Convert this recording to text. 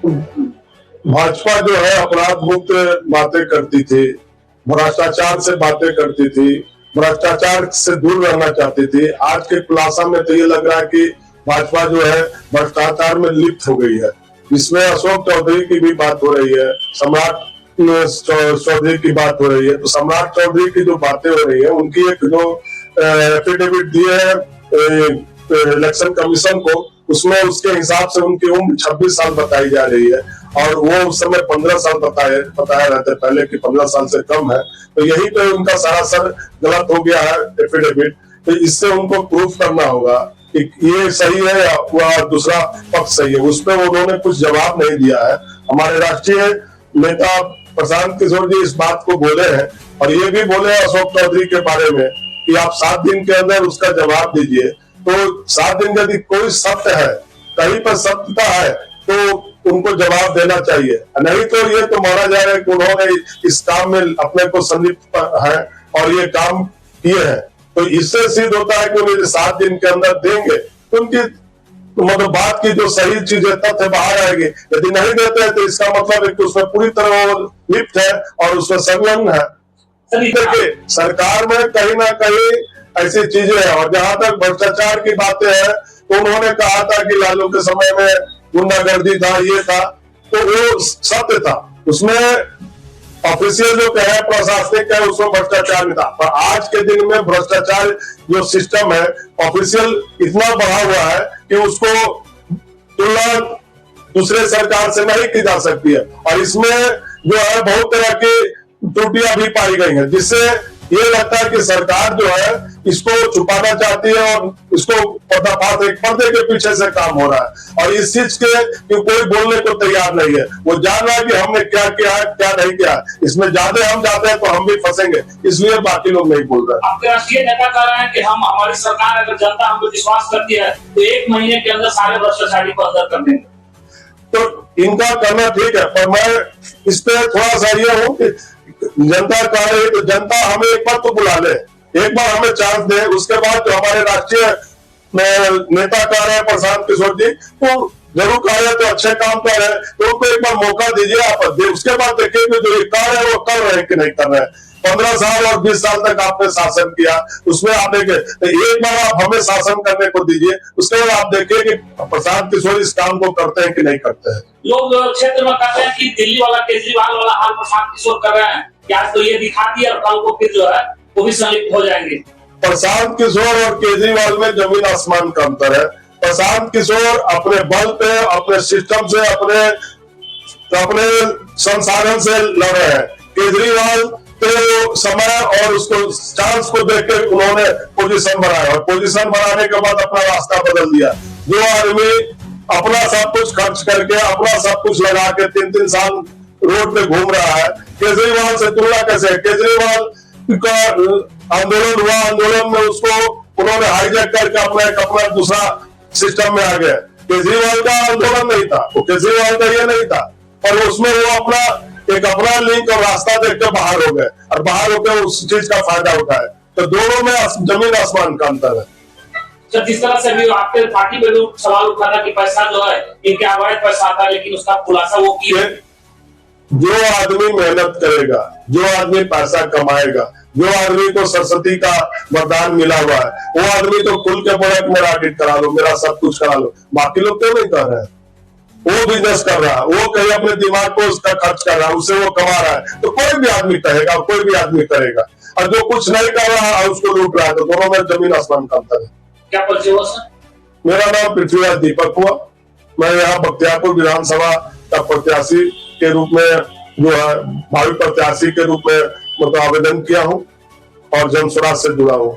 भाजपा जो है अपराध मुक्त बातें करती थी, भ्रष्टाचार से बातें करती थी, भ्रष्टाचार से दूर रहना चाहती थी। आज के खुलासा में तो ये लग रहा है कि भाजपा जो है भ्रष्टाचार में लिप्त हो गई है। इसमें अशोक चौधरी की भी बात हो रही है, सम्राट चौधरी की बात हो रही है। तो सम्राट चौधरी की जो बातें हो रही है, उनकी एक जो एफिडेविट दिए है इलेक्शन कमीशन को, उसमें उसके हिसाब से उनकी उम्र 26 साल बताई जा रही है और वो उस समय 15 साल बताया रहता पहले कि 15 साल से कम है। तो यही पे उनका सरासर गलत हो गया है एफिडेविट। तो इससे उनको प्रूफ करना होगा कि ये सही है या दूसरा पक्ष सही है। उस पर उन्होंने कुछ जवाब नहीं दिया है। हमारे राष्ट्रीय नेता प्रशांत किशोर जी इस बात को बोले हैं और ये भी बोले अशोक चौधरी के बारे में कि आप 7 दिन के अंदर उसका जवाब दीजिए। तो 7 दिन यदि कोई सत्य है, कहीं पर सत्यता है, तो उनको जवाब देना चाहिए। नहीं तो ये तो माना जा रहा है कि उन्होंने इस काम में अपने को संलिप्त है और ये काम किए हैं। तो इससे सिद्ध होता है कि उन्हें 7 दिन के अंदर देंगे तो उनकी मतलब बात की जो सही चीजें तथ्य बाहर आएगी। यदि नहीं देते हैं तो इसका मतलब है कि उसमें पूरी तरह लिप्त है और उसमें संलग्न है। देखिए, सरकार में कहीं ना कहीं ऐसी चीजें हैं। और जहां तक भ्रष्टाचार की बातें हैं, तो उन्होंने कहा था कि लालू के समय में गुंडागर्दी था, ये था, तो वो सत्य था। उसमें ऑफिशियल जो कहे प्रशासनिक है उसमें भ्रष्टाचार नहीं था। पर आज के दिन में भ्रष्टाचार जो सिस्टम है ऑफिशियल इतना बढ़ा हुआ है कि उसको तुलना दूसरे सरकार से नहीं की जा सकती है। और इसमें जो है बहुत तरह की त्रुटियां भी पाई गई हैं, जिससे ये लगता है कि सरकार जो है इसको छुपाना चाहती है और इसको पर्दाफाश एक पर्दे के पीछे से काम हो रहा है। और इस चीज के कि कोई बोलने को तैयार नहीं है। वो जान रहा है कि हमने क्या किया है, क्या नहीं किया है। इसमें ज्यादा हम जाते हैं तो हम भी फंसेंगे, इसलिए बाकी लोग नहीं बोल रहे। आपके राष्ट्रीय नेता कह रहे हैं कि हम हमारी सरकार अगर जनता हम पर विश्वास करती है तो 1 महीने के अंदर सारे भ्रष्टाचारी को अंदर कर देंगे। तो इनका करना ठीक है, पर मैं इस पे थोड़ा सा ये हूँ कि जनता कह रही है तो जनता हमें एक बार तो बुला ले, एक बार हमें चांस दे। उसके बाद जो हमारे राष्ट्रीय नेता कह रहे हैं प्रशांत किशोर जी, तो जरूर कह रहे हैं तो अच्छे काम कर रहे हैं, तो उनको एक बार मौका दीजिए। आप उसके बाद देखेंगे जो ये कर रहे हैं वो कर रहे हैं कि नहीं कर रहे हैं। 15 साल और 20 साल तक आपने शासन किया, उसमें आप देखे तो एक बार आप हमें शासन करने को दीजिए। उसके बाद आप देखिए कि प्रशांत किशोर इस काम को करते हैं कि नहीं करते हैं। लोग क्षेत्र में कहते हैं कि दिल्ली वाला केजरीवाल वाला हाल प्रशांत किशोर कर रहे हैं, क्या तो ये दिखा दिया और कल को फिर जो है वो भी संलिप्त हो जाएंगे। प्रशांत किशोर और केजरीवाल में जमीन आसमान का अंतर है। प्रशांत किशोर अपने बल पे, अपने सिस्टम से, अपने संसाधन से लड़ रहे हैं। केजरीवाल तो समय और उसको चांस को देख के उन्होंने पोजीशन बनाया और पोजीशन बनाने के बाद अपना रास्ता बदल दिया। जो आदमी अपना सब कुछ खर्च करके, अपना सब कुछ लगा के 3-3 साल रोड पे घूम रहा है, केजरीवाल से तुलना कैसे है? केजरीवाल का आंदोलन हुआ, आंदोलन में उसको उन्होंने हाईजैक करके अपना दूसरा सिस्टम में आ गया। केजरीवाल का आंदोलन नहीं था, वो केजरीवाल का ये नहीं था, पर उसमें वो अपना लिंक और रास्ता देख के बाहर हो गए और बाहर होकर उस चीज का फायदा उठाए। तो दोनों में जमीन आसमान का अंतर है। सर, जिस तरह से भी आपके पार्टी पे लोग सवाल उठाना कि पैसा जो है इनके अवैध पैसा आता है, लेकिन उसका खुलासा वो किया। जो आदमी मेहनत करेगा, जो आदमी पैसा कमाएगा, जो आदमी को सरस्वती का वरदान मिला हुआ है, वो आदमी तो खुल के बोला मेरा ऑडिट करा लो, मेरा सब कुछ करा लो। बाकी लोग क्यों नहीं कर रहे हैं? वो बिजनेस कर रहा है, वो कहीं अपने दिमाग को उसका खर्च कर रहा है, उससे वो कमा रहा है। तो कोई भी आदमी कहेगा, कोई भी आदमी करेगा। और जो कुछ नहीं कर रहा है उसको लूट रहा है। तो दोनों में जमीन आसमान का अंतर है। क्या परिचय हुआ सर? मेरा नाम पृथ्वीराज दीपक हुआ। मैं यहाँ बख्तियारपुर विधानसभा का प्रत्याशी के रूप में जो है भावी प्रत्याशी के रूप में मतलब आवेदन किया हूँ और जन स्वराज से जुड़ा हूँ।